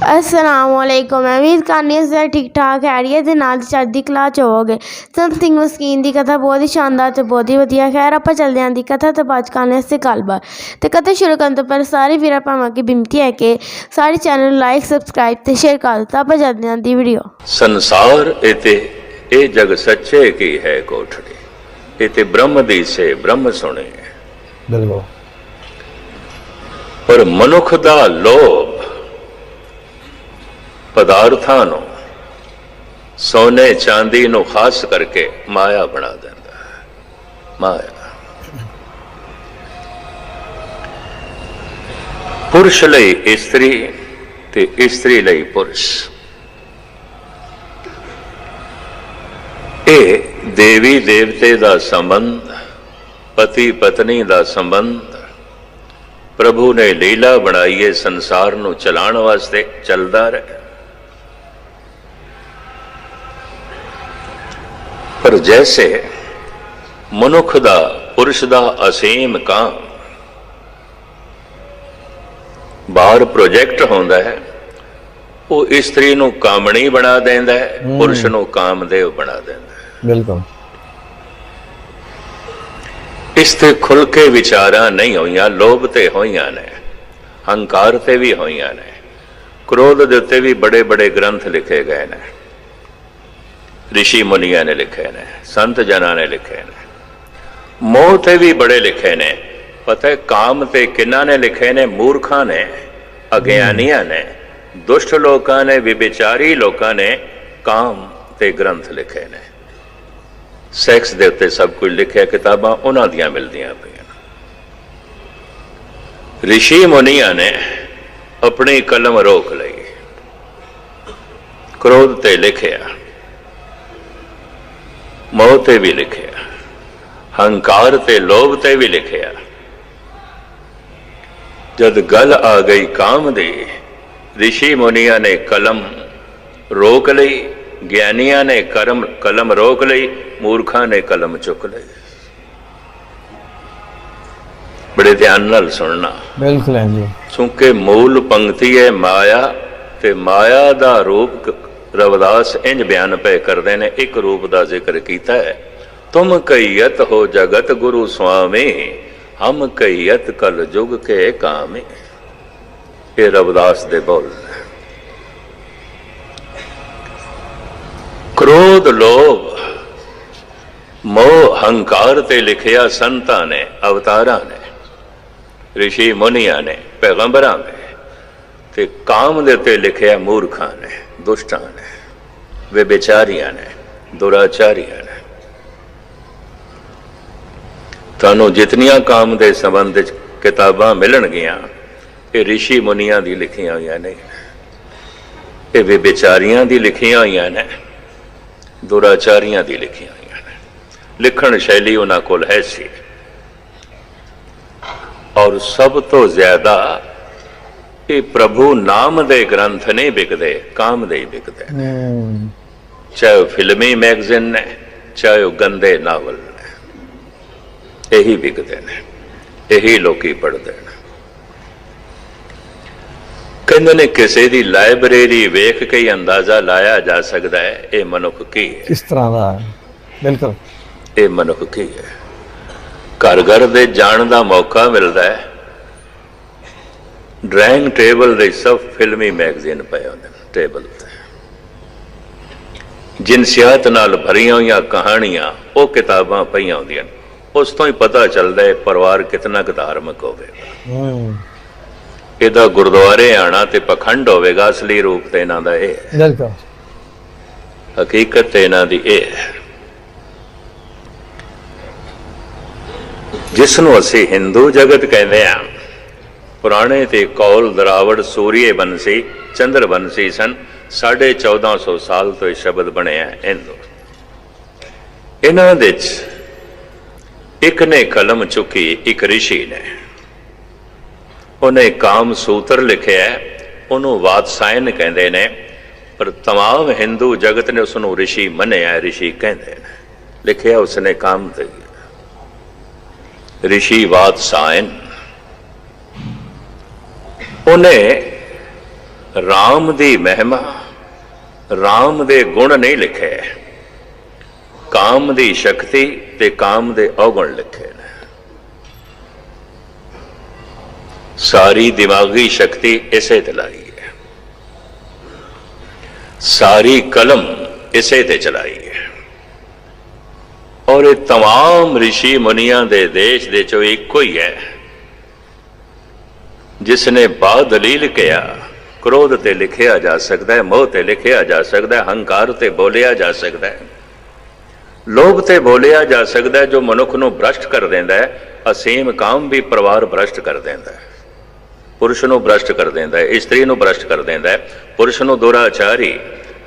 असलामुअलैकुम। उम्मीद करनी है ठीक ठाक हैरियत दे नाल चढ़दी कला च होवोगे। संत सिंह मस्कीन की कथा बहुत ही शानदार तो बहुत ही वधिया। खैर आप चलते हैं दी कथा तो बात करने से गलबात तो कथा शुरू करने तो पहले सारे वीर भावां की बिनती है कि सारे चैनल लाइक सबसक्राइब तो शेयर कर दो। तो आप चलते हैं दी वीडियो। संसार एते ए जग सच्चे की है कोठड़ी, एते ब्रह्म दी से ब्रह्म सुने। बिल्कुल। पर मनुख दा लोभ पदार्थां नूं सोने चांदी नूं खास करके माया बना देंदा है। माया पुरुष लई स्त्री ते स्त्री लई पुरुष, ये देवी देवते दा संबंध, पति पत्नी दा संबंध प्रभु ने लीला बनाई है संसार नूं चलाण वास्ते, चलदा रहे। पर जैसे मनुख दा पुरुष दा असीम काम बाहर प्रोजेक्ट होंदा है, वो स्त्री नूं कामणी बना देंदा है, पुरुष नूं कामदेव बना देंदा है। बिल्कुल। इस ते खुल के विचारां नहीं होईयां, लोभ ते होईयां ने, हंकार ते भी होईयां ने, क्रोध दे उत्ते भी बड़े बड़े ग्रंथ लिखे गए ने, ऋषि मुनिया ने लिखे ने, संत जना ने लिखे ने। मोह ते भी बड़े लिखे ने। पता है काम ते किन्ना ने लिखे ने? मूर्खा ने, अज्ञानिया ने, दुष्ट लोकां ने, विविचारी लोकां ने काम ते ग्रंथ लिखे ने। सैक्स दे उत्ते सब कुछ लिखिया, किताबां उन्हां दियां मिलदियां पईयां। ऋषि मुनिया ने अपनी कलम रोक लई, क्रोध ते लिखिया, मोह ते भी लिखिया, हंकार ते लोभ ते भी लिखिया। जद गल आ गई काम दी, ऋषि मुनिया ने कलम रोक लई, ज्ञानिया ने कलम रोक लई, मूर्खा ने कलम चुक लई। बड़े ध्यान नाल सुनना। बिल्कुल है जी। चूंकि मूल पंक्ति है माया, ते माया दा रूप रविदास इंज बयान पे करते ने, एक रूप का जिक्र किया है। तुम कईयत हो जगत गुरु स्वामी, हम कईयत कल जुग के कामी। ये रविदास दे बोल। क्रोध लोभ मोह हंकार ते लिखिया संतां ने, अवतारां ने, ऋषि मुनिया ने, पैगंबरां ने, ते काम दे ते लिखिया मूर्खां ने, दुष्टां ने, व्यभिचारियां ने, दुराचारियां ने। तानू जितनियां काम दे संबंध किताबां मिलणगियां, ये ऋषि मुनियां दी लिखियां होईयां ने, ये व्यभिचारियां दी लिखियां होईयां ने, दुराचारियां दी लिखियां होईयां ने। लिखण शैली उन्हां कोल है सी। और सब तो ज्यादा ये प्रभु नाम दे ग्रंथ नहीं बिकते, काम दे ही बिकते। चाहे वो फिल्मी मैगजीन ने, चाहे वो गंदे नावल ने, यही बिकते ने, यही लोकी पढ़ते हैं। कहते ने किसी की लाइब्रेरी वेख के ही अंदाजा लाया जा सकता है ये मनुख की है, किस तरह का है। बिल्कुल। ये मनुख की है। घर घर दे जान का मौका मिलता है, ड्राइंग टेबल दे सब फिल्मी मैगजीन पे होंदे टेबल ते, जिनसियात नाल भरिया हुई कहानियां वो किताबां पईयां होंदियां। उस तो ही पता चलता है परिवार कितना धार्मिक होवेगा। इहदा गुरुद्वारे आना ते पखंड होवेगा, असली रूप ते इन्हां दा इह है, हकीकत ते इन्हां दी इह है। जिसनों असीं हिंदू जगत कहते हैं, पुराने ते कौल दरावड़ सूर्य बंसी चंद्र बंसी सन। 1450 साल तो यह शब्द बने हिंदू। इन्हां दे एक ने कलम चुकी, एक ऋषि ने, उन्हें काम सूत्र लिखे है, उन्होंने वात्सायन कहते हैं। पर तमाम हिंदू जगत ने उसनों ऋषि मनिया, ऋषि कहते हैं। लिखे उसने काम ते ऋषि वात्सायन। उन्हें राम दी महिमा, राम दे गुण नहीं लिखे, काम दी शक्ति ते काम दे अवगुण लिखे ने। सारी दिमागी शक्ति इसे ते लाई है, सारी कलम इसे ते चलाई है। और ये तमाम ऋषि मुनिया दे देश दे चो एक ही है जिसने बादलील किया। क्रोध ते लिखिया जा सकता है, मोह ते लिखिया जा सकता है, हंकार ते बोलिया जा सकता है, लोभ ते बोलिया जा सकता है, जो मनुख नूं भ्रष्ट कर देंदा है। असीम काम भी परिवार भ्रष्ट कर देंदा है, पुरुष नूं भ्रष्ट कर देंदा है, स्त्री नूं भ्रष्ट कर देंदा है, पुरुष नूं दुराचारी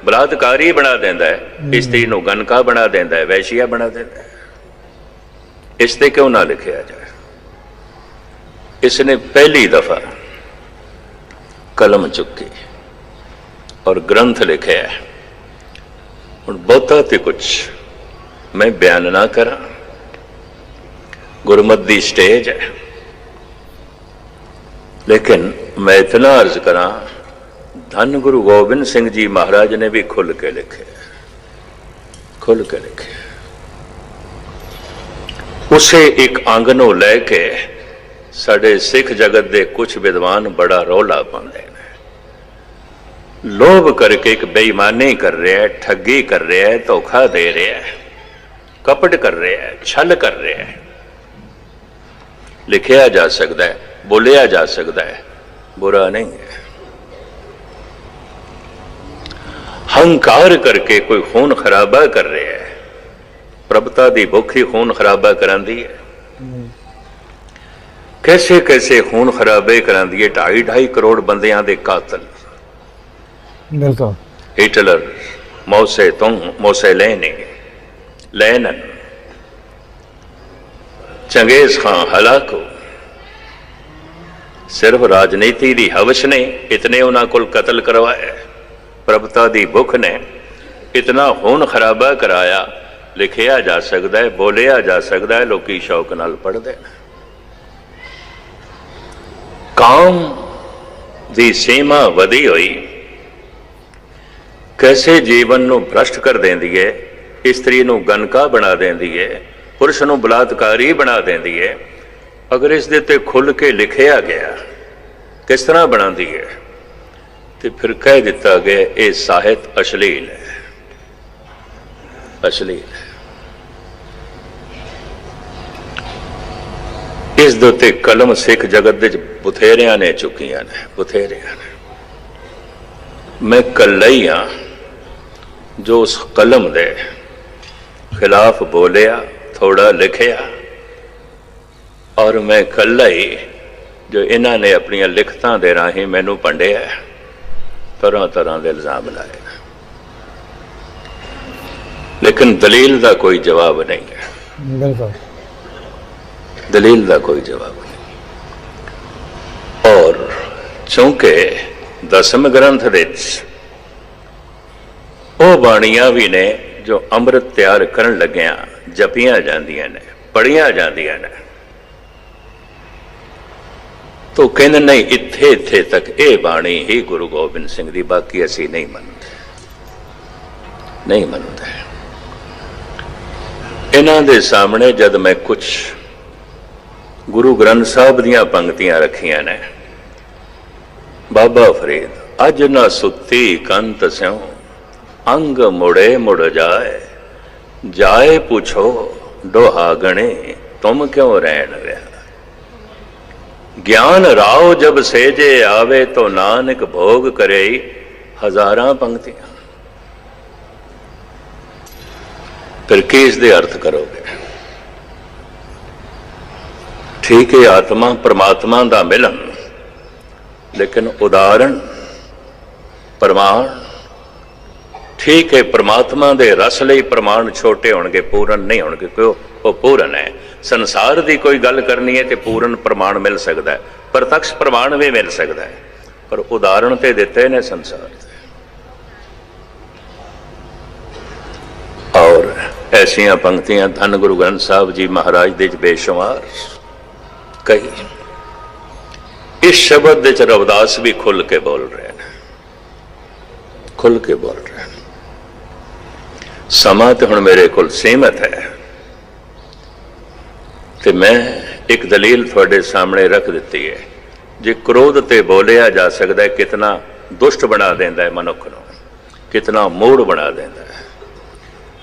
बलात्कारी बना देंदा है, स्त्री नूं गनका बना देंदा है, वैश्या बना देंदा है। इस ते क्यों ना लिखिया जाए? इसने पहली दफा कलम चुकी और ग्रंथ लिखे है। हुण बहुता ते कुछ मैं बयान ना करा, गुरमत दी स्टेज है, लेकिन मैं इतना अर्ज करा, धन गुरु गोबिंद सिंह जी महाराज ने भी खुल के लिखे, खुल के लिखे। उसे एक आंगनों लैके साडे सिख जगत दे कुछ विद्वान बड़ा रौला पाते हैं। लोभ करके एक बेईमानी कर रहा है, ठगी कर रहा है, धोखा दे रहा है, कपट कर रहा है, छल कर रहा है। लिखिया जा सकता है, बोलिया जा सकता है, बुरा नहीं है। हंकार करके कोई खून खराबा कर रहा है, प्रभुता दी भुख ही खून खराबा करांदी है। कैसे कैसे खून खराबे करांदी है। 2.5 करोड़ बंदियां दे कातल, बिल्कुल। हिटलर, मोसे तुंग, मोसे लेने, लेनन, चंगेज खां, हलाको, सिर्फ राजनीति दी हवश ने इतने उन्हां कोल कतल करवाया। प्रभुता दी भुख ने इतना खून खराबा कराया। लिखिया जा सकता है, बोलिया जा सकता है, लोकी शौक नाल पढ़ते हैं। काम दी सीमा वधी हुई कैसे जीवन नूं भ्रष्ट कर देंदी है, स्त्री नूं गनका बना देंदी है, पुरुष नूं बलात्कारी बना देंदी है। अगर इस दे ते खुल के लिखिया गया किस तरह बनाती है, तो फिर कह दिता गया ये साहित्य अश्लील है, अश्लील है। इस दे उत्ते कलम सिख जगत दे बथेरियां ने चुकियां ने, बथेरियां ने। मैं कल्ला ही हाँ जो उस कलम दे खिलाफ बोलिया, थोड़ा लिखिया, और मैं कल्ला ही जो इन्हां ने अपनियां लिखतां दे राहीं मैनू भंडिया, तरह तरह के इल्जाम लाए, लेकिन दलील का कोई जवाब नहीं है। बिल्कुल, दलील का कोई जवाब नहीं। और चूंकि 10वें ग्रंथ वो बाणियां भी ने जो अमृत तैयार करन लग्या जपियां जांदियां ने, पढ़ियां जांदियां ने, तो कहने नहीं इत्थे इत्थे तक ये बाणी ही गुरु गोबिंद सिंह दी, बाकी असी नहीं मनते, नहीं मनते। इन्हां दे सामने जद मैं कुछ गुरु ग्रंथ साहब दियां पंक्तियां रखियां ने, बाबा फरीद अज न सुती कंत स्यों अंग मुड़े मुड़ जाए, जाए पूछो डोहागणे तुम क्यों रहन रहा, ज्ञान राव जब सेजे आवे तो नानक भोग करे, हजारां पंक्तियां। फिर किस दे अर्थ करोगे? ठीक है, आत्मा परमात्मा का मिलन, लेकिन उदाहरण प्रमाण ठीक है। परमात्मा के रस लई प्रमाण छोटे होणगे, पूर्ण नहीं होणगे, क्यों? वो पूर्ण है। संसार की कोई गल करनी है तो पूर्ण प्रमाण मिल सकता है, प्रत्यक्ष प्रमाण भी मिल सकता है, पर उदाहरण तो दिते ने संसार दे। और ऐसिया पंक्तियां धन गुरु ग्रंथ साहब जी महाराज दे बेशुमार कही। इस शब्द दे रविदास भी खुल के बोल रहे हैं, खुल के बोल रहे हैं। समा तो हुण मेरे कोल सीमित है, तो मैं एक दलील थोड़े सामने रख दी है। जे क्रोध ते बोलिया जा सकता है, कितना दुष्ट बना देंदा है मनुख नूं, कितना मूढ़ बना देंदा है।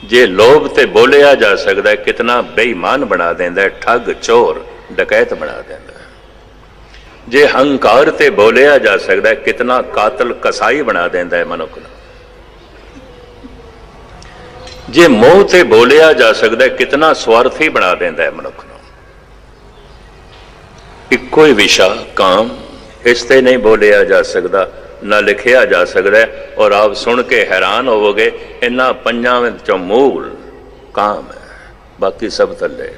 जे लोभ ते बोलिया जा सकता है, कितना बेईमान बना देंदा है, ठग चोर डकैत बना देंदा है। जे हंकार ते बोलिया जा सकता है, कितना कातल कसाई बना देंदा है मनुख नूं। जे मोह ते बोलिया जा सकता है, कितना स्वार्थी बना देंदा है मनुख नूं। इको ही विशा काम इस ते नहीं बोलिया जा सकता, ना लिखिया जा सकता है। और आप सुन के हैरान होवोगे, इन्हां पंजां विचों मूल काम है, बाकी सब थल्ले।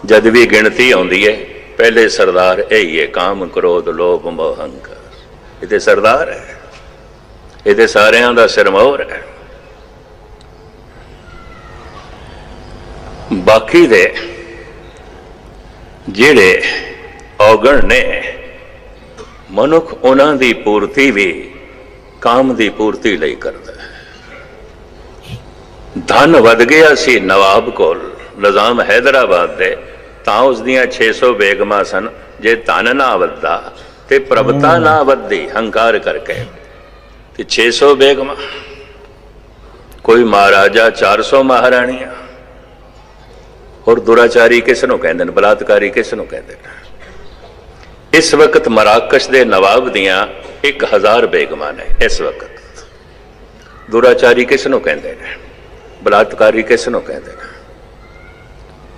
जद भी गिणती आउंदी है, पहले सरदार यही है, काम क्रोध लोभ मोह अहंकार। ये सरदार है, ये सारियां दा सिरमौर है। बाकी दे जिहड़े औगण ने, मनुख उन्हां दी पूर्ति भी काम दी पूर्ति लई करदा है। धन वध गया सी नवाब कोल, निजाम हैदराबाद दे, तां उस दियां 600 बेगमां सन। जे धन ना वधदा ते प्रभता ना वधदी, हंकार करके, ते 600 बेगमां, कोई महाराजा 400 महाराणियां। और दुराचारी किस नूं कहंदे ने, बलात्कारी किस नूं कहंदे ने। इस वक्त मराकश दे नवाब दियां 1000 बेगमां ने। इस वक्त दुराचारी किस नूं कहंदे ने, बलात्कारी किस नूं कहंदे ने।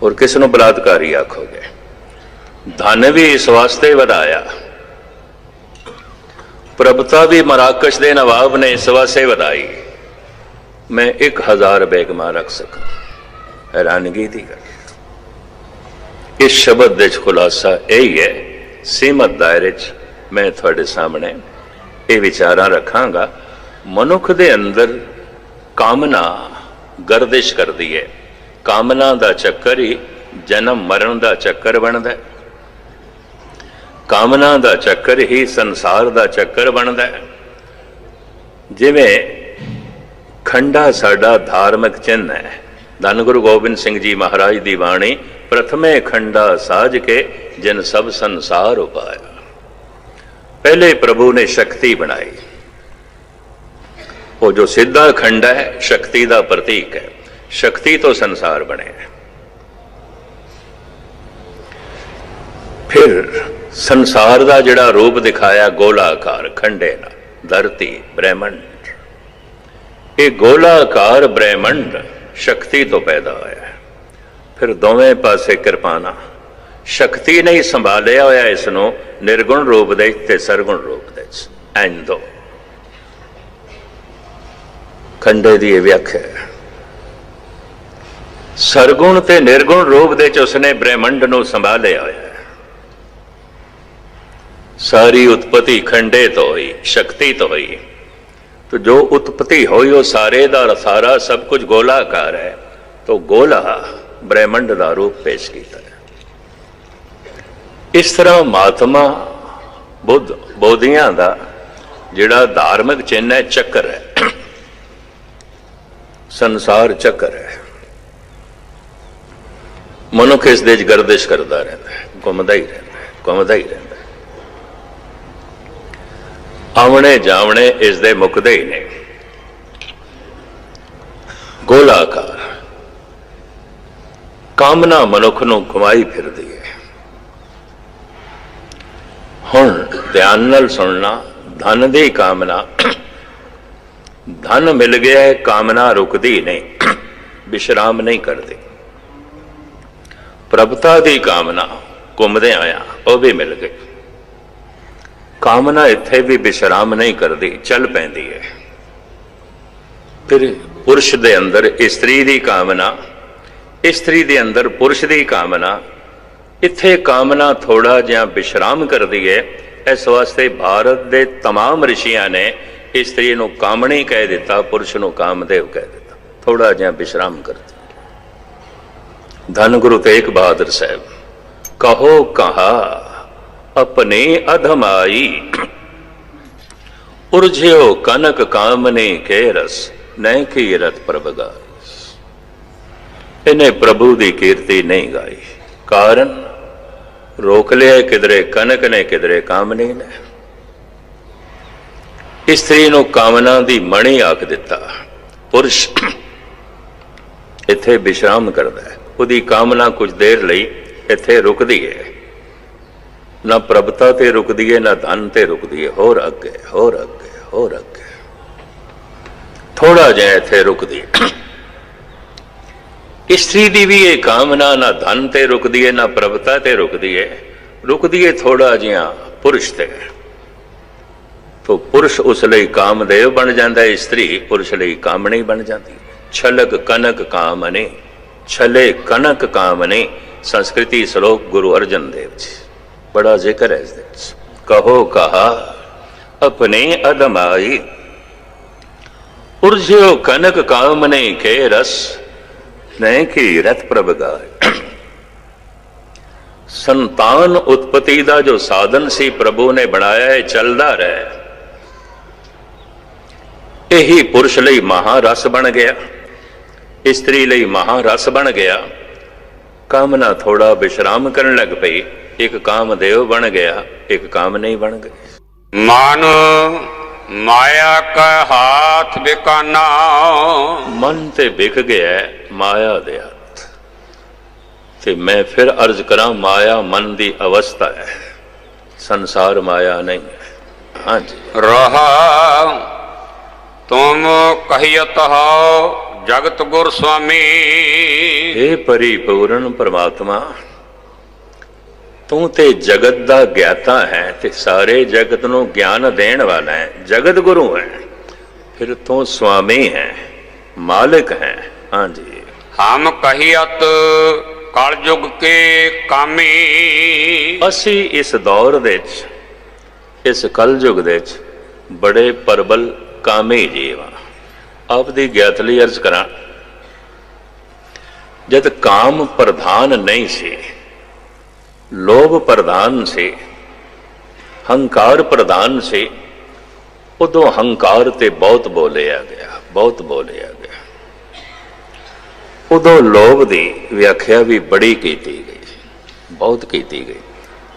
और किस नूं बलात्कारी आखोगे। धन भी इस वास्ते वधाया, प्रभुता भी मराकश दे नवाब ने इस वास्ते वधाई, मैं 1000 बेगमां रख सका। हैरानगी दी गल। इस शब्द दे खुलासा यही है। सीमित दायरे च मैं थोड़े सामने ये विचारां रखांगा। मनुख दे अंदर कामना गर्दिश करदी है। कामना दा चक्कर ही जन्म मरण दा चक्कर बनदा है। कामना दा चक्कर ही संसार दा चक्कर बनदा है। जिवें खंडा साडा धार्मिक चिन्ह है। धन गुरु गोबिंद सिंह जी महाराज दी बाणी, प्रथमे खंडा साज के जिन सब संसार उपाया। पहले प्रभु ने शक्ति बनाई, वो जो सीधा खंडा है शक्ति का प्रतीक है। शक्ति तो संसार बने। फिर संसार का जिहड़ा रूप दिखाया गोलाकार खंडे ना, धरती ब्रह्मंड। ये गोलाकार ब्रह्मंड शक्ति तो पैदा होया है। फिर दोवें पासे किरपाना, शक्ति नहीं संभालिया होया इसनों निर्गुण रूप दे ते सरगुण रूप दे। इंज दो खंडे की व्याख्या है। सरगुण ते निर्गुण रूप दे उसने ब्रह्मंड नूं संभालिया होया है। सारी उत्पत्ति खंडे तो हुई, शक्ति तो हुई। तो जो उत्पत्ति हुई वो सारे दा सारा सब कुछ गोलाकार है। तो गोला ब्रह्मंड का रूप पेश किया है। इस तरह महात्मा बुद्ध बोधियां का जिहड़ा धार्मिक चिन्ह है चक्र है। संसार चक्र है। मनुख इस दे गर्दिश करता रहता है, घूमता ही रहता है, घूमता ही रहता है। आवणे जावणे इस दे मुकदे ही नहीं। गोलाकार कामना मनुख नूं घुमाई फिरदी है। हुण ध्यान नाल सुनना। धन दी कामना, धन मिल गया है, कामना रुकदी नहीं, विश्राम नहीं करती। प्रभुता दी कामना घूमदे आया वह भी मिल गई। कामना इत्थे भी विश्राम नहीं करती, चल पैंदी है। फिर पुरुष दे अंदर स्त्री दी कामना, स्त्री दे अंदर पुरुष दी कामना। इत्थे कामना थोड़ा जिहा विश्राम करती है। इस वास्ते भारत दे तमाम ऋषियां ने स्त्री नूं कामणी कह दिता, पुरुष नूं कामदेव कह दिता। थोड़ा जिहा विश्राम करती। धन गुरु तेग बहादुर साहब, कहो कहा अपने अधमाई, उर्झ्यो कनक कामने के रस न कीरत प्रभगा। इन्हें प्रभु की कीर्ति नहीं गाई, कारण रोक लिया किधरे कनक ने किधरे कामनी ने। स्त्री नूं कामना दी मणी आख दिता। पुरुष इत्थे विश्राम करता है, उहदी कामना कुछ देर लई इत्थे रुकदी है, ना प्रभुता ते रुकदी है ना धन ते रुकदी है, होर अगे होर अगे होर अगे थोड़ा जिहा इत्थे रुकदी है। स्त्री दी भी ये कामना ना धन ते रुकदी है ना प्रभुता ते रुकदी है थोड़ा जिहा पुरुष ते। तो पुरुष उस लई कामदेव बन जाता है, स्त्री पुरुष लई कामनी बन जाती। छलक कनक कामने, छले कनक कामने, संस्कृति श्लोक गुरु अर्जन देव जी, बड़ा जिक्र है इस। कहो कहा अपने अदमाई, उर्झ्यो कनक कामने के रस न की रथ प्रभगाय। संतान उत्पत्ति का जो साधन सी प्रभु ने बनाया है, चलता रहे, यही पुरुष लई महारस बन गया, स्त्री लई महारस बन गया। कामना थोड़ा विश्राम करने लग पई, एक कामदेव बन गया, एक कामनी बन गई। मन माया का हाथ बिकाना, मन ते बिक गया माया दे हाथ। ते मैं फिर अर्ज करा, माया मन दी अवस्था है, संसार माया नहीं है। हाँ जी। रहा तुम कहियत हो जगत गुर स्वामी, हे परिपूर्ण परमात्मा, तू ते जगत दा ज्ञाता है, ते सारे जगत नू ज्ञान देण वाला है, जगत गुरु है, फिर तू स्वामी है, मालिक है। हाँ जी। हम कहियत कलयुग के कामी, असी इस दौर दे च, इस कलयुग दे च बड़े प्रबल कामी जीव हाँ। आप दी ज्ञात लई अर्ज करा, जद काम प्रधान नहीं सी, लोभ प्रधान से, हंकार प्रधान से, उदों हंकार ते बहुत बोलिया गया, बहुत बोलिया गया। उदों लोभ की व्याख्या भी बड़ी की गई, बहुत की गई,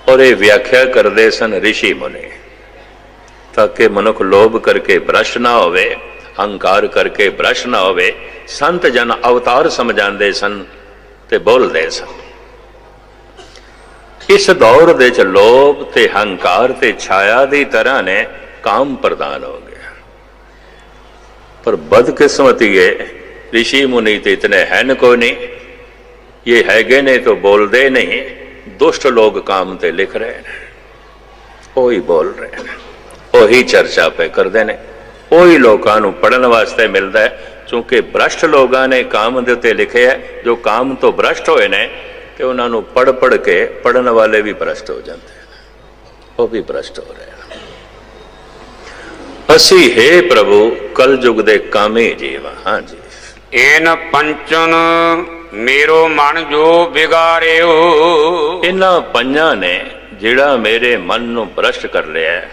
और ये व्याख्या करते सन ऋषि मुनि, ताकि मनुख लोभ करके भ्रष्ट ना होवे, हंकार करके भ्रष्ट ना होवे। संत जन अवतार समझाते सन ते बोलते सन। इस दौर दे च लोभ ते हंकार ते छाया दी तरह ने काम प्रदान हो गया। पर बदकिस्मती है, ऋषि मुनि तो इतने हैं कोई नहीं, ये हैगे ने तो बोलते नहीं, दुष्ट लोग काम ते लिख रहे हैं, वही बोल रहे हैं, वही चर्चा पे करते हैं, वही लोगों को पढ़ने वास्ते मिलता है। चूंकि भ्रष्ट लोगों ने काम दे उत्ते लिखे है, जो काम तो भ्रष्ट होए ने, तो उन्होंने पढ़ पढ़ के पढ़ने वाले भी भ्रष्ट हो जाते हैं, वो भी भ्रष्ट हो रहे हैं। असी हे प्रभु कल युग दे कामी जीव। हाँ जी। एन पंचन मेरो मन जो बिगाड़ियो, इन्हां पंजां ने जिहड़ा मेरे मन नूं भ्रष्ट कर लिया है,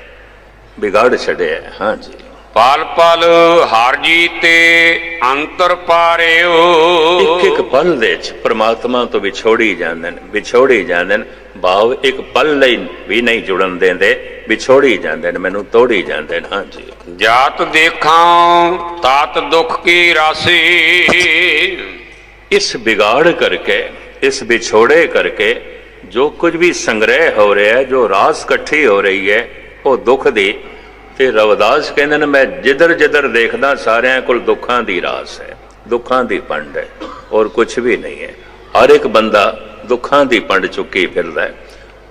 बिगाड़ छड़िया है। हाँ जी। पल पल हार जीते अंतर पारियो, एक एक पल दे परमात्मा तो विछोड़ी जांदे ने, भाव एक पल लई भी नहीं जुड़न देंदे, विछोड़ी जांदे ने, मैनू तोड़ी जांदे ने। हाँ जी। जात देखां तात दुख की राशि, इस बिगाड़ करके, इस बिछोड़े करके जो कुछ भी संग्रह हो रहा है, जो रास इकट्ठी हो रही है, वो दुख दी। ते रविदास कहते हैं, मैं जिधर जिधर देखदा सारिਆਂ कोल दुखां दी रास है, दुखां दी पंड है, और कुछ भी नहीं है। हर एक बंदा दुखां दी पंड चुकी फिरदा है।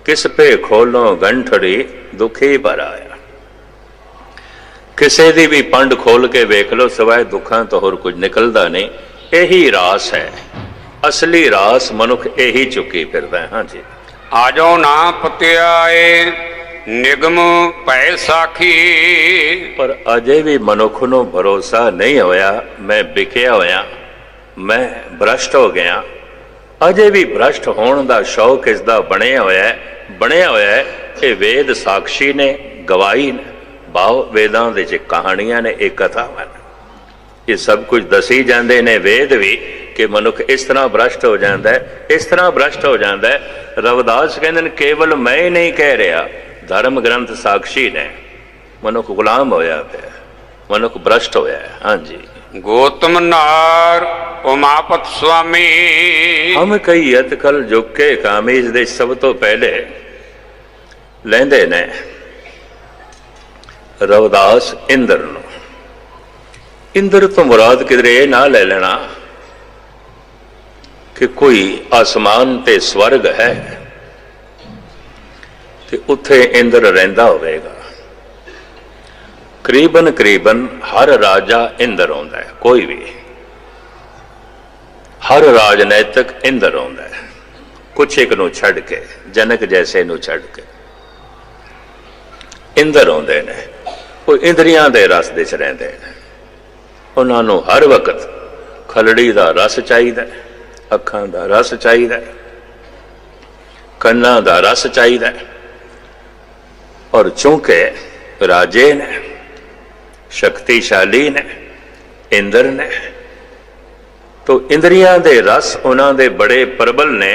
किस पे खोलो गंठड़ी दुखी पर आया, किसी दी भी पंड खोल के वेख लो, सिवाय दुखां तो होर कुछ निकलदा नहीं। यही रास है, असली रास मनुख यही चुकी फिरदा है। हाँ जी। आजो ना पत्याए निगम पै साखी, पर अजे भी मनुख नूं भरोसा नहीं होया, मैं बिकिया होया, मैं भ्रष्ट हो गया। अजे भी भ्रष्ट होने का शौक इसका बनया होया है। ये वेद साक्षी ने, गवाही ने, भाव वेदां दे च कहानियां ने, एक कथावां ने, ये सब कुछ दसी जाते ने वेद भी कि मनुख इस तरह भ्रष्ट हो जाता है, इस तरह भ्रष्ट हो जाता है। रविदास कहते हैं केवल मैं ही नहीं कह रहा, धर्म ग्रंथ साक्षी ने, मनुख गुलाम होया पे, मनुख भ्रष्ट होया है। हाँ जी। गौतम नार उमापत स्वामी। हम कई अतकल जुग के कामी दे सब तो पहले लेंदे ने रविदास इंद्र नूं। इंद्र तो मुराद किधरे ये ना ले लेना कि कोई आसमान ते स्वर्ग है ते उत्थे इंद्र रहिंदा होवेगा। करीबन करीबन हर राजा इंद्र आउंदा है, कोई भी हर राजनैतिक इंद्र आउंदा है, कुछ एक नूं छड़ के, जनक जैसे नूं छड़ के इंद्र आउंदे ने। वो इंद्रियां दे रस दे च रहिंदे ने, उन्हां नूं हर वक्त खलड़ी दा रस चाहिदा, अखां दा रस चाहिदा, कन्नां दा रस चाहिदा। और चूंकि राजे ने, शक्तिशाली ने, इंद्र ने, तो इंद्रियां दे रस उन्हां दे बड़े प्रबल ने,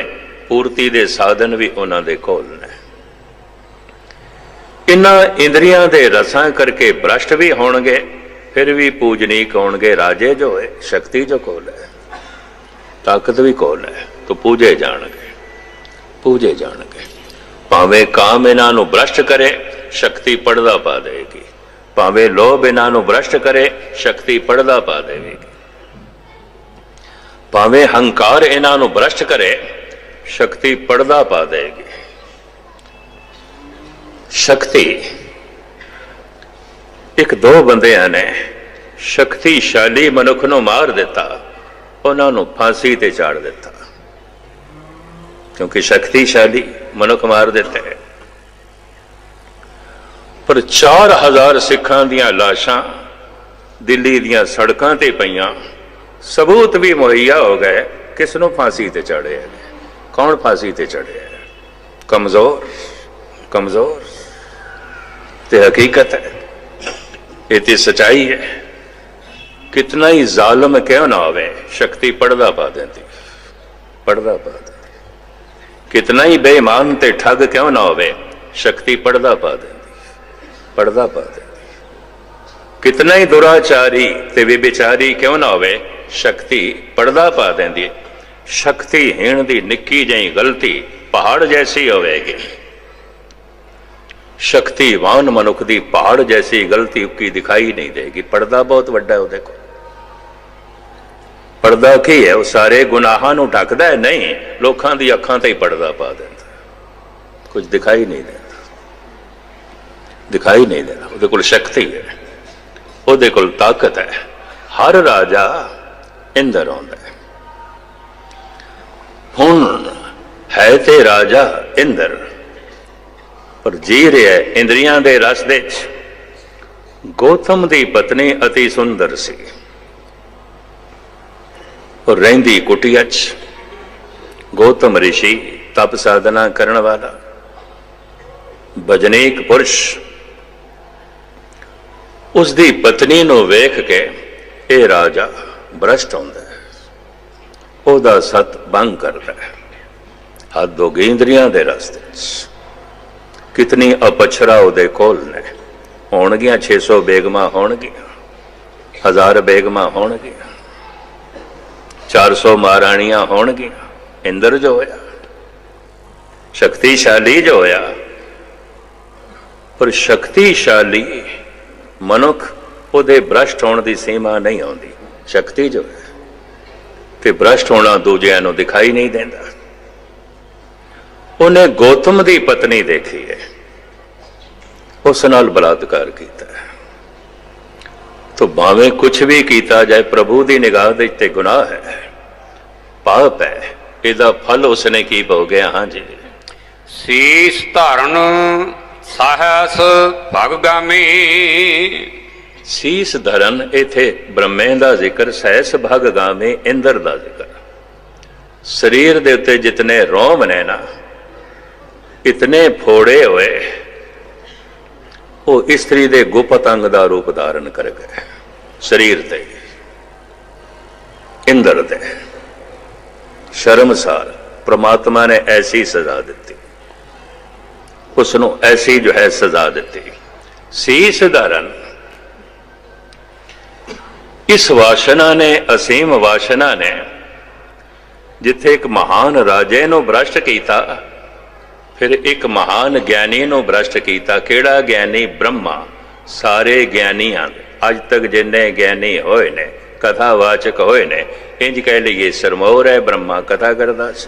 पूर्ति दे साधन भी उन्हां दे कोल ने। इन्हां इंद्रियां दे रसां करके भ्रष्ट भी होणगे, फिर भी पूजनीक होणगे। राजे जो है, शक्ति जो कोल है, ताकत भी कोल है, तो पूजे जाणगे, पूजे जाणगे। भावें काम इन्हां नूं भ्रष्ट करे, शक्ति पड़दा पा देगी। भावें लोभ इन्हां नूं भ्रष्ट करे, शक्ति पड़दा पा देगी। भावें हंकार इन्हां नूं भ्रष्ट करे, शक्ति पड़दा पा देगी। शक्ति एक दो बंदियां ने शक्तिशाली मनुख नूं मार दिता, उन्हां नूं फांसी ते चाड़ दिता, क्योंकि शक्तिशाली मनुख मार देते हैं। पर 4000 सिखां दियां लाशां दिल्ली दियां सड़कां ते पईयां, सबूत भी मुहैया हो गए किस नूं फांसी ते चढ़े है, कौन फांसी ते चढ़े है। कमजोर, कमजोर ते हकीकत है, ये तो सच्चाई है। कितना ही जालिम क्यों ना होवे, शक्ति पड़दा पा देती, पड़दा पा देती। कितना ही बेईमान ते ठग क्यों ना होवे, शक्ति पड़दा पा देती, पड़दा पा देती। कितना ही दुराचारी ते विचारी क्यों ना होवे, शक्ति पड़दा पा देती। शक्तिहीन दी निक्की जही गलती पहाड़ जैसी होवेगी, शक्तिवान मनुख दी पहाड़ जैसी गलती उकी दिखाई नहीं देगी। पर्दा बहुत वड्डा है, देखो पर्दा की है, वो सारे गुनाहां नूं ढकदा है, नहीं लोकां दी अखां ते ही पर्दा पा देंदा, कुछ दिखाई नहीं देता, दिखाई नहीं देता। उहदे कोल शक्ति है, उहदे कोल ताकत है। हर राजा इंद्र आउंदा है। हुण है ते राजा इंद्र, पर जी रहा है इंद्रियां दे रस दे च। गौतम दी पत्नी अति सुंदर सी और रहिंदी कुटिया च। गौतम ऋषि तप साधना करने वाला भजनीक पुरुष, उसकी पत्नी नूं वेख के यह राजा भ्रष्ट होंदा है, ओहदा सत भंग करता है। हद हो गई इंद्रियां दे रस्ते च। कितनी अपछरा उहदे कोल ने, होणगियां 600 बेगमां होणगियां, 1000 बेगमां होणगियां, 400 महाराणियां होणगियां। इंद्र जो होया, शक्तिशाली जो होया, पर शक्तिशाली मनुख उहदे भ्रष्ट होने की सीमा नहीं आउंदी। शक्ति जो है ते भ्रष्ट होना दूजियां नूं दिखाई नहीं देता। उन्हें गौतम की पत्नी देखी है, उस नाल बलात्कार किया, तो भावें कुछ भी किया जाए प्रभु की निगाह दे ते गुनाह है, पाप है। इसदा फल उसने की भोगया। हाँ जी। शीस धारण साहस भगगामी। शीस धरन इथे ब्रह्मे का जिक्र, सहस भगगामी इंद्र का जिक्र। शरीर दे उत्ते जितने रोम ने ना, इतने फोड़े हुए, ਉਹ ਇਸਤਰੀ ਦੇ ਗੁਪਤ ਅੰਗ ਦਾ ਰੂਪ ਧਾਰਨ ਕਰ ਗਏ ਸਰੀਰ ਤੇ। ਇੰਦਰ ਦੇ ਸ਼ਰਮਸਾਰ ਪ੍ਰਮਾਤਮਾ ਨੇ ਐਸੀ ਸਜ਼ਾ ਦਿੱਤੀ, ਉਸ ਨੂੰ ਐਸੀ ਜੋ ਹੈ ਸਜ਼ਾ ਦਿੱਤੀ ਸੀ ਸਧਾਰਨ। ਇਸ ਵਾਸ਼ਨਾ ਨੇ, ਅਸੀਮ ਵਾਸ਼ਨਾ ਨੇ, ਜਿੱਥੇ ਇੱਕ ਮਹਾਨ ਰਾਜੇ ਨੂੰ ਭ੍ਰਸ਼ਟ ਕੀਤਾ, ਫਿਰ ਇੱਕ ਮਹਾਨ ਗਿਆਨੀ ਨੂੰ ਭ੍ਰਸ਼ਟ ਕੀਤਾ। ਕਿਹੜਾ ਗਿਆਨੀ? ਬ੍ਰਹਮਾ। ਸਾਰੇ ਗਿਆਨੀਆਂ ਅੱਜ ਤੱਕ ਜਿੰਨੇ ਗਿਆਨੀ ਹੋਏ ਨੇ, ਕਥਾਵਾਚਕ ਹੋਏ ਨੇ, ਇੰਜ ਕਹਿ ਲਈਏ ਸਰਮੌਰ ਹੈ ਬ੍ਰਹਮਾ ਕਥਾ ਕਰਦਾ ਸੀ।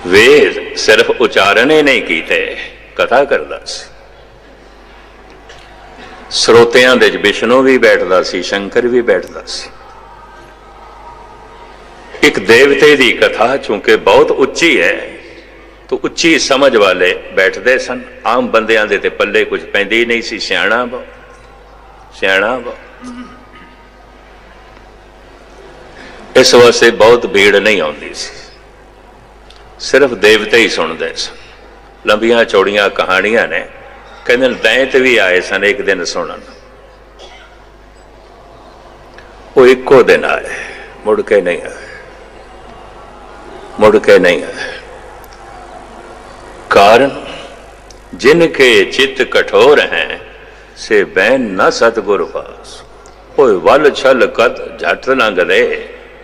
ਵੇਦ ਸਿਰਫ ਉਚਾਰਨ ਹੀ ਨਹੀਂ ਕੀਤੇ, ਕਥਾ ਕਰਦਾ ਸੀ। ਸਰੋਤਿਆਂ ਦੇ ਵਿੱਚ ਵਿਸ਼ਨੂੰ ਵੀ ਬੈਠਦਾ ਸੀ, ਸ਼ੰਕਰ ਵੀ ਬੈਠਦਾ ਸੀ। ਇੱਕ ਦੇਵਤੇ ਦੀ ਕਥਾ ਚੂੰਕਿ ਬਹੁਤ ਉੱਚੀ ਹੈ, ਤਾਂ ਉੱਚੀ ਸਮਝ ਵਾਲੇ ਬੈਠਦੇ ਸਨ। ਆਮ ਬੰਦਿਆਂ ਦੇ ਤੇ ਪੱਲੇ ਕੁਝ ਪੈਂਦੀ ਨਹੀਂ ਸੀ। ਸਿਆਣਾ ਬਹੁ, ਸਿਆਣਾ ਬਹੁ। ਇਸ ਵਾਸਤੇ ਬਹੁਤ ਭੀੜ ਨਹੀਂ ਆਉਂਦੀ ਸੀ, ਸਿਰਫ ਦੇਵਤੇ ਹੀ ਸੁਣਦੇ ਸਨ। ਲੰਬੀਆਂ ਚੌੜੀਆਂ ਕਹਾਣੀਆਂ ਨੇ। ਕਹਿੰਦੇ ਦੈਂਤ ਵੀ ਆਏ ਸਨ ਇੱਕ ਦਿਨ ਸੁਣਨ, ਉਹ ਇੱਕੋ ਦਿਨ ਆਏ, ਮੁੜ ਕੇ ਨਹੀਂ ਆਏ, ਮੁੜ ਕੇ नहीं आए। कारण जिनके चित्त कठोर हैं से बैन न सतगुर पास। कोई वल छल कत झट न गले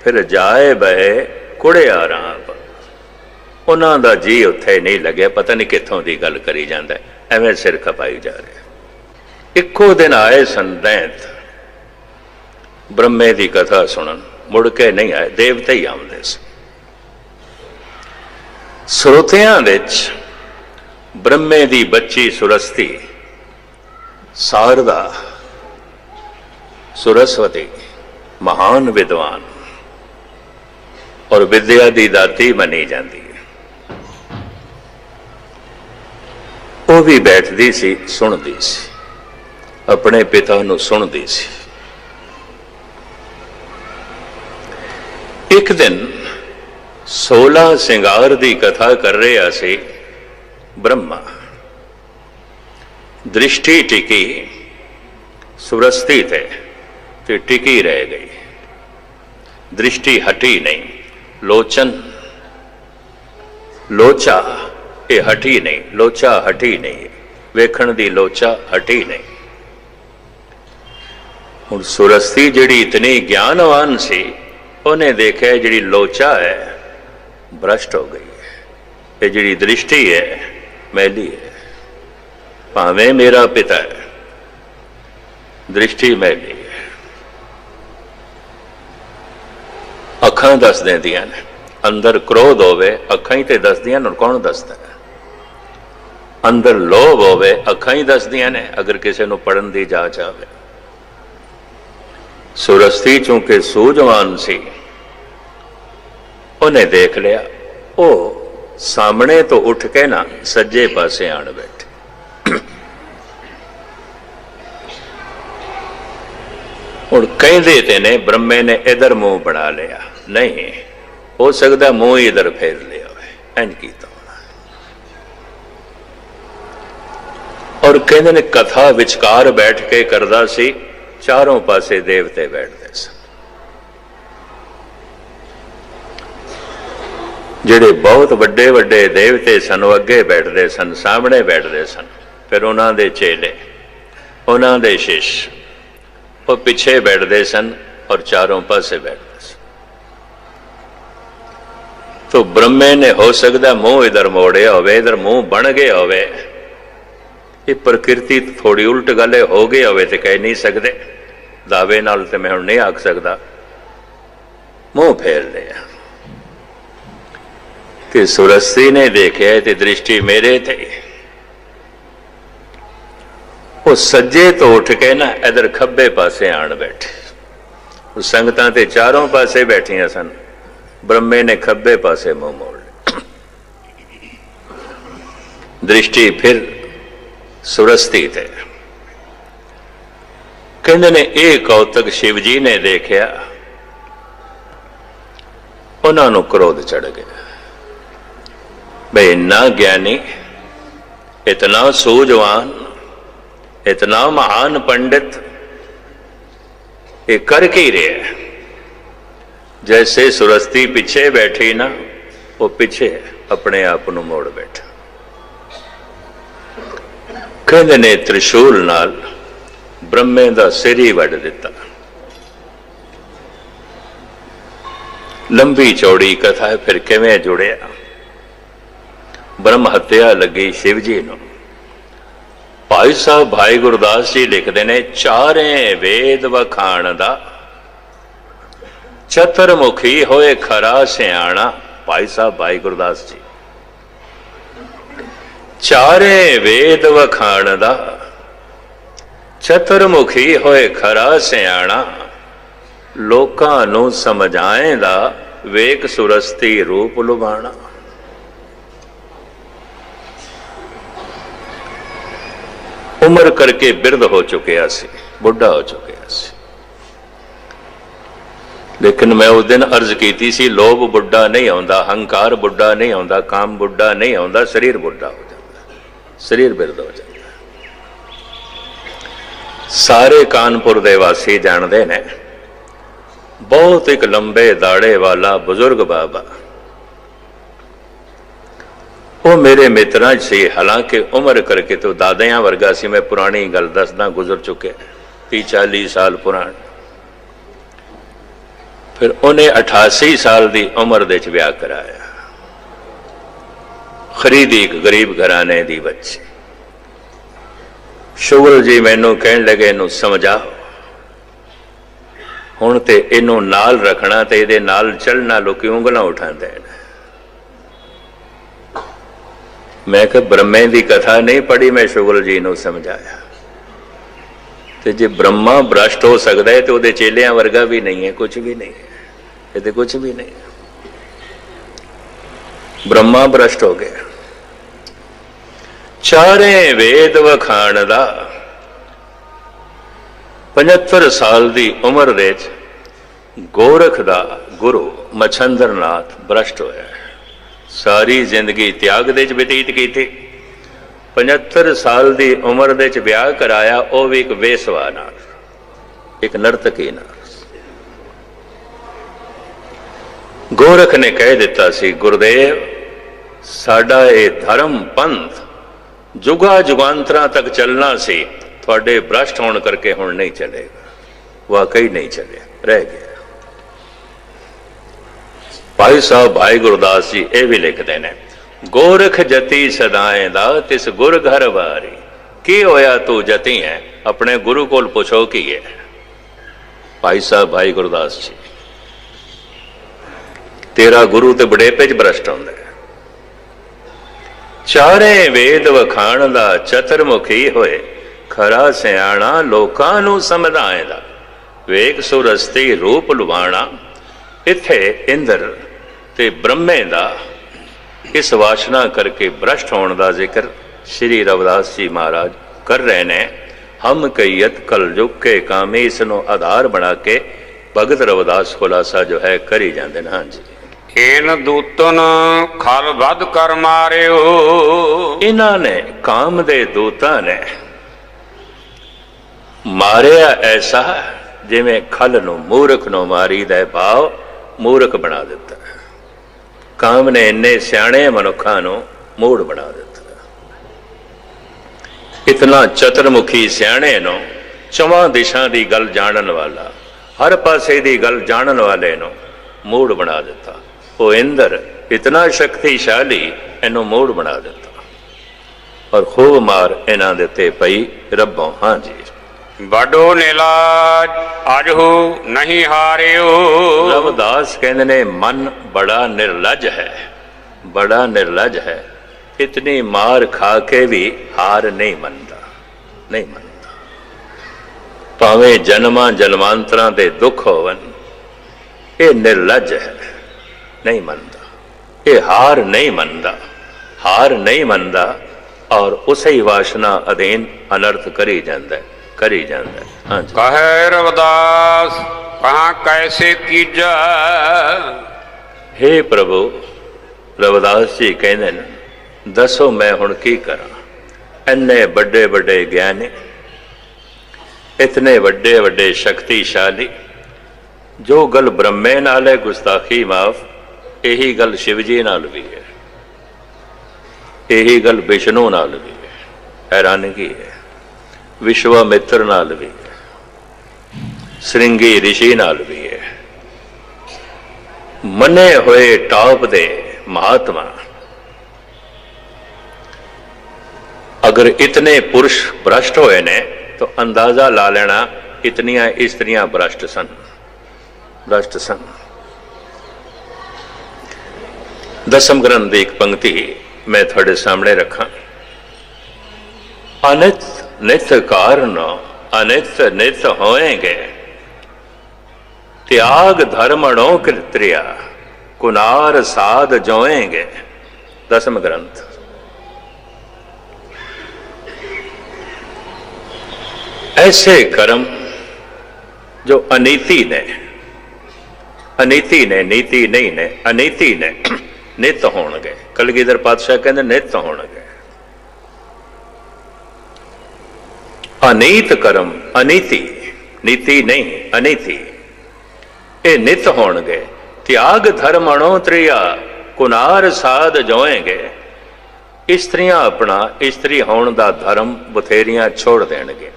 फिर जाए बहे कुड़े आराम। उन्हां दा जी उत्थे नहीं लगे, पता नहीं कित्थों दी गल करी जांदा, एवें सिर खपाई जा रहा। इक्को दिन आए सन दैंत ब्रह्मे दी कथा सुनन, मुड़ के नहीं आए। देवते ही आउंदे सन। ਸਰੋਤਿਆਂ ਵਿੱਚ ਬ੍ਰਹਮੇ ਦੀ ਬੱਚੀ ਸੁਰਸਤੀ, ਸਾਰਦਾ, ਸੁਰਸਵਤੀ ਮਹਾਨ ਵਿਦਵਾਨ ਔਰ ਵਿਦਿਆ ਦੀ ਦਾਤੀ ਮੰਨੀ ਜਾਂਦੀ ਹੈ। ਉਹ ਵੀ ਬੈਠਦੀ ਸੀ, ਸੁਣਦੀ ਸੀ, ਆਪਣੇ ਪਿਤਾ ਨੂੰ ਸੁਣਦੀ ਸੀ। ਇੱਕ ਦਿਨ 16 ਸਿੰਗਾਰ ਦੀ ਕਥਾ ਕਰ ਰਿਹਾ ਸੀ ਬ੍ਰਹਮਾ। ਦ੍ਰਿਸ਼ਟੀ ਟਿਕੀ ਸੁਰਸਤੀ ਤੇ ਟਿਕੀ ਰਹਿ ਗਈ। ਦ੍ਰਿਸ਼ਟੀ ਹਟੀ ਨਹੀਂ। ਲੋਚਨ, ਲੋਚਾ ਇਹ ਹਟੀ ਨਹੀਂ, ਲੋਚਾ ਹਟੀ ਨਹੀਂ, ਵੇਖਣ ਦੀ ਲੋਚਾ ਹਟੀ ਨਹੀਂ। ਹੁਣ ਸੁਰਸਤੀ ਜਿਹੜੀ ਇਤਨੀ ਗਿਆਨਵਾਨ ਸੀ, ਉਹਨੇ ਦੇਖਿਆ ਜਿਹੜੀ ਲੋਚਾ ਹੈ भ्रष्ट हो गई है, ये जी दृष्टि है मैली है। भावें मेरा पिता है, दृष्टि मैली है। अखां दस देंदियां ने, अंदर क्रोध होवे अखां ही ते दसदियां ने। कौन दसदा है? अंदर लोभ होवे अखां ही दसदियां ने, अगर किसी नूं पढ़न दी जाच आवे। सुरस्ती चूंकि सूझवान सी, ਉਹਨੇ ਦੇਖ ਲਿਆ। ਉਹ ਸਾਹਮਣੇ ਤੋਂ ਉੱਠ ਕੇ ਨਾ ਸੱਜੇ ਪਾਸੇ ਆਣ ਬੈਠੇ। ਹੁਣ ਕਹਿੰਦੇ ਤੇ ਨੇ ਬ੍ਰਹਮੇ ਨੇ ਇਧਰ ਮੂੰਹ ਬਣਾ ਲਿਆ। ਨਹੀਂ ਹੋ ਸਕਦਾ ਮੂੰਹ ਹੀ ਇਧਰ ਫੇਰ ਲਿਆ ਹੋਵੇ, ਇੰਜ ਕੀਤਾ ਹੋਣਾ। ਔਰ ਕਹਿੰਦੇ ਨੇ ਕਥਾ ਵਿਚਕਾਰ ਬੈਠ ਕੇ ਕਰਦਾ ਸੀ, ਚਾਰੋਂ ਪਾਸੇ ਦੇਵਤੇ ਬੈਠਦੇ ਸਨ। ਜਿਹੜੇ ਬਹੁਤ ਵੱਡੇ ਵੱਡੇ ਦੇਵਤੇ ਸਨ ਉਹ ਅੱਗੇ ਬੈਠਦੇ ਸਨ, ਸਾਹਮਣੇ ਬੈਠਦੇ ਸਨ। ਫਿਰ ਉਹਨਾਂ ਦੇ ਚੇਲੇ, ਉਹਨਾਂ ਦੇ ਸ਼ਿਸ਼ ਉਹ ਪਿੱਛੇ ਬੈਠਦੇ ਸਨ ਔਰ ਚਾरों ਪਾਸੇ ਬੈਠਦੇ ਸਨ। तो ब्रह्मे ने हो सकता मुंह इधर मोड़िया होवे, इधर मुंह बन गया होवे। ये प्रकृति थोड़ी उल्ट गल हो गई होवे तो कह नहीं सकते, दावे नाल ते मैं हुण नहीं आख सकता। मुंह फेर लिया कि सुरस्ती ने देखे तो दृष्टि मेरे थे। वो सज्जे तो उठ के ना इधर खब्बे पासे आन बैठे। संगतां ते चारों पासे बैठियां सन, ब्रह्मे ने खब्बे पासे मुंह मोड़ लिया। दृष्टि फिर सुरस्ती थे। कहते ने एक कौतक शिव जी ने देखा, उन्होंने क्रोध चढ़ गया। भाई इन्ना ज्ञानी इतना सूझवान, इतना महान पंडित ये कर के ही रहे। जैसे सुरस्ती पिछे बैठी ना, वो पिछे अपने आप ਨੂੰ मोड़ बैठा। कहते ने त्रिशूल नाल ब्रह्मे का सिर ही वड़ दिता। लंबी चौड़ी कथा है, फिर किवें जुड़िया। ब्रह्म हत्या लगी शिव जी नूं। भाई साहब भाई गुरदास जी लिखते ने, चारे वेद वखाण दा चतुर्मुखी होए खरा सियाणा। भाई साहब भाई गुरदास जी, चारे वेद वखाण दा चतुर्मुखी होए खरा सियाणा। लोकां नूं समझाएंदा वेख सुरस्ती रूप लुभाणा। उम्र करके बिरध हो चुकिया सी, बुढ़ा हो चुकिया सी। लेकिन मैं उस दिन अर्ज की सी, लोभ बुढ़ा नहीं आउंदा, हंकार बुढ़ा नहीं आउंदा, काम बुढ़ा नहीं आउंदा, शरीर बुढ़ा हो जाता, शरीर बिरध हो जाता। सारे कानपुर दे वासी जानते ने, बहुत एक लंबे दाड़े वाला बुजुर्ग बाबा, वो मेरे मित्रां से, हालांकि उम्र करके तो दादियां वर्गा सी। मैं पुरानी गल दसदा, गुजर चुके 30-40 साल पुराने। फिर उन्हें 88 साल की उम्र दे विआह कराया। खरीदी एक गरीब घराने की बच्ची। शुगल जी मैनू कहन लगे, इनू समझाओ, हुण ते इनू नाल रखना ते इहदे नाल चलना, लोग उंगलां उठांदे ने। मैं कहा ब्रह्मे की कथा नहीं पढ़ी, मैं शुगल जी नू समझाया। तो जे ब्रह्मा भ्रष्ट हो सकता है तो वो चेलियां वर्गा भी नहीं है, कुछ भी नहीं है, ये कुछ भी नहीं है। ब्रह्मा भ्रष्ट हो गया। चारे वेद वखाण दा 75 साल की उम्र दे गोरख दा गुरु मच्छंद्रनाथ भ्रष्ट होया। सारी जिंदगी त्याग दे बतीत की थी। 75 साल की उम्र दे ब्याह कराया, वह भी एक वेसवा नाल, एक नर्तकी नाल। गोरख ने कह दिता सी, गुरुदेव साडा ये धर्म पंथ जुगा जुगांतरा तक चलना सी, थोड़े भ्रष्ट होने करके हुण नहीं चलेगा। वाकई नहीं चले, रह गया। भाई साहब भाई गुरदास जी ये भी लिखते हैं, गोरख जती सदाएं दा तिस गुर घर वारी। की होया तू जती है, अपने गुरु कोल पुछो की है। भाई साहब भाई गुरदास जी, तेरा गुरु तो बुढ़ेपे च भ्रष्ट होंदा है। चारे वेद वखाण दा चतुर्मुखी होए खरा सियाणा। लोकां नूं समझाएंदा वेख सुरस्ती रूप लुभाणा। इत्थे इंद्र ते ब्रह्मे दा इस वासना करके भ्रष्ट होने का जिक्र श्री रविदास जी महाराज कर रहे ने। हम कईयत कलयुग के कामी, इसनों आधार बना के भगत रविदास खुलासा जो है करी जाते हैं। हाँ जी, इन दूतन खल बद कर मारियो। इन्होंने काम दे दूतां ने मारिया ऐसा जिमें खल नूं मूर्ख नूं मारी दे भाव मूर्ख बना दिता। काम ने इन्ने सियाणे मनुखा नूं मूढ़ बना दिता। इतना चतुर्मुखी सियाणे नूं चवां दिशा की गल जानन वाला, हर पासे की गल जानन वाले नूं मूढ़ बना दिता। वो इंद्र इतना शक्तिशाली इनू मूढ़ बना दिता और खूब मार इन्हां दे ते पई रब्बों। हाँ जी, बड़ो नीलाज अजहू नहीं हारियो। रविदास कहते ने मन बड़ा निर्लज है, बड़ा निर्लज है। इतनी मार खा के भी हार नहीं मनता, नहीं मनता। भावें जन्मां जन्मांतरां दे दुख होवन, ये निर्लज है, नहीं मनता। ये हार नहीं मनता, हार नहीं मनता और उसे ही वासना अधीन अनर्थ करी जाता है, करी जाता है। हाँ जी, कहे रविदास कहाँ कैसे कीजा। हे प्रभु, रविदास जी कहते हैं दसो मैं हुण की करा। इन्ने बड़े बड़े ज्ञानी, इतने बड़े बड़े शक्तिशाली, जो गल ब्रह्मे नाल है गुस्ताखी माफ, यही गल शिव जी नाल भी है, यही गल विष्णु नाल भी है। हैरानगी है, विश्वामित्र नाल भी है, श्रृंगी ऋषि नाल भी है, मने हुए टॉप दे महात्मा। अगर इतने पुरुष भ्रष्ट होए ने तो अंदाजा ला लेना इतनियां स्त्रियां भ्रष्ट सन। दसम ग्रंथ की एक पंक्ति मैं थोड़े सामने रखा। अनित नित कारण अनित नित होएंगे, त्याग धर्मणों कृत्रिया कुनार साध जोएंगे। दसम ग्रंथ। ऐसे कर्म जो अनीति ने नीति नहीं ने अनीति ने नित होणगे। कलगीधर पातशाह कहते नित होणगे। अनीत कर्म अनीति, नीति नहीं अनीति, ये नित होणगे। त्याग धर्म अणोत्रिया कुनार साध जोएंगे। इस्त्रियां अपना इस्त्री होण दा धर्म बथेरियां छोड़ देणगे।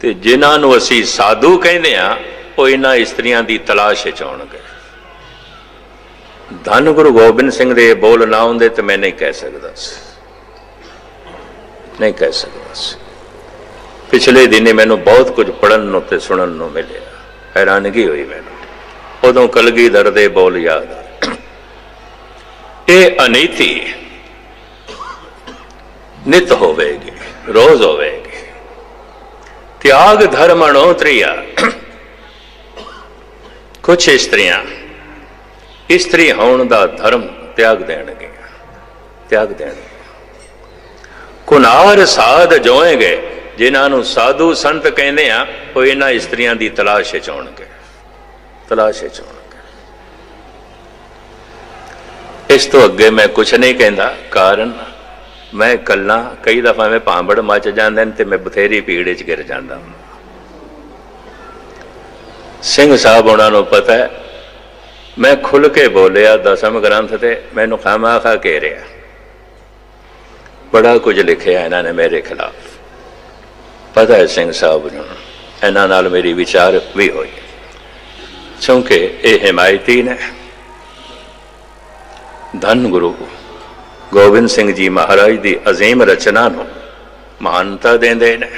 ते जिन्हां नूं असीं साधु कहते हैं वो इन्हां इस्त्रियां दी तलाश विच आउणगे। धन गुरु गोबिंद सिंह दे बोल ना होंदे तो मैं नहीं कह सकता पिछले दिन मैनू बहुत कुछ पढ़न ते सुनन नूं मिलिया, हैरानगी हुई मैनू। उदों कलगीधर दे बोल याद आ। ये अनीति नित होवेगी, रोज होवेगी। त्याग धर्म अणोत्रिया, कुछ स्त्रियां स्त्री होने का धर्म त्याग देणगे। कुनार साध जोएंगे, जिन्होंने साधु संत कहते हैं वो इन्हां स्त्रियां की तलाश आउणगे। इस तो अगे मैं कुछ नहीं कहता, कारण मैं कल्ला कई दफा मैं भांबड़ मच जाते हैं तो मैं बथेरी भीड़ च गिर जाता हूं। सिंह साहब उन्होंने पता है मैं खुल के बोलिया दसम ग्रंथ से, मैनू खामा-खा घेरिया, बड़ा कुछ लिखिया इन्होंने मेरे खिलाफ। पता है सिंह साहब नूं, इन्हां नाल मेरी विचार भी हुई, क्योंकि ये हिमायती ने धन गुरु गोबिंद सिंह जी महाराज की अजीम रचना नूं महानता देंदे ने।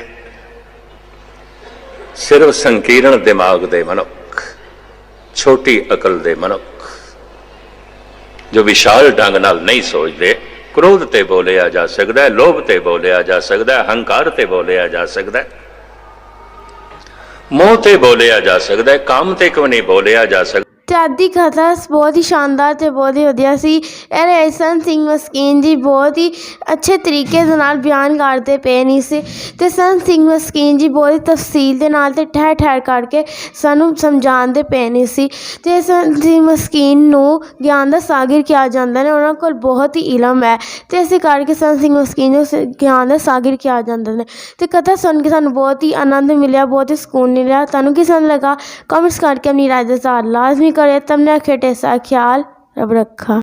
सिर्फ संकीर्ण दिमाग दे मनुख, छोटी अकल दे मनुख जो विशाल ढंग नाल नहीं सोचते, क्रोध ते बोलिया जा सकता है, लोभ ते बोलिया जा सकता है, हंकार ते बोलिया जा सकता है, मोह ते बोलिया जा सकता है, काम ते क्यों नहीं बोलिया जा सकता। ਤੇ ਅੱਜ ਦੀ ਕਥਾ ਬਹੁਤ ਹੀ ਸ਼ਾਨਦਾਰ ਤੇ ਬਹੁਤ ਹੀ ਵਧੀਆ ਸੀ। ਇਹ ਸੰਤ ਸਿੰਘ ਮਸਕੀਨ ਜੀ ਬਹੁਤ ਹੀ ਅੱਛੇ ਤਰੀਕੇ ਦੇ ਨਾਲ ਬਿਆਨ ਕਰਦੇ ਪਏ ਨਹੀਂ ਸੀ, ਅਤੇ ਸੰਤ ਸਿੰਘ ਮਸਕੀਨ ਜੀ ਬਹੁਤ ਹੀ ਤਫਸੀਲ ਦੇ ਨਾਲ ਅਤੇ ਠਹਿਰ ਠਹਿਰ ਕਰਕੇ ਸਾਨੂੰ ਸਮਝਾਉਂਦੇ ਪਏ ਨਹੀਂ ਸੀ। ਅਤੇ ਸੰਤ ਸਿੰਘ ਮਸਕੀਨ ਨੂੰ ਗਿਆਨ ਦਾ ਸਾਗਰ ਕਿਹਾ ਜਾਂਦਾ ਨੇ, ਉਹਨਾਂ ਕੋਲ ਬਹੁਤ ਹੀ ਇਲਮ ਹੈ, ਅਤੇ ਇਸੇ ਕਰਕੇ ਸੰਤ ਸਿੰਘ ਮਸਕੀਨ ਨੂੰ ਗਿਆਨ ਦਾ ਸਾਗਰ ਕਿਹਾ ਜਾਂਦਾ ਨੇ। ਅਤੇ ਕਥਾ ਸੁਣ ਕੇ ਸਾਨੂੰ ਬਹੁਤ ਹੀ ਆਨੰਦ ਮਿਲਿਆ, ਬਹੁਤ ਹੀ ਸਕੂਨ ਮਿਲਿਆ। ਤੁਹਾਨੂੰ ਕਿਸ ਤਰ੍ਹਾਂ ਲੱਗਾ, ਕਮੈਂਟਸ ਕਰਕੇ ਆਪਣੀ ਰਾਏ ਦਾ ਇਜ਼ਹਾਰ ਲਾਜ਼ਮੀ करें। तब ने खेटे सा ख्याल रब रखा।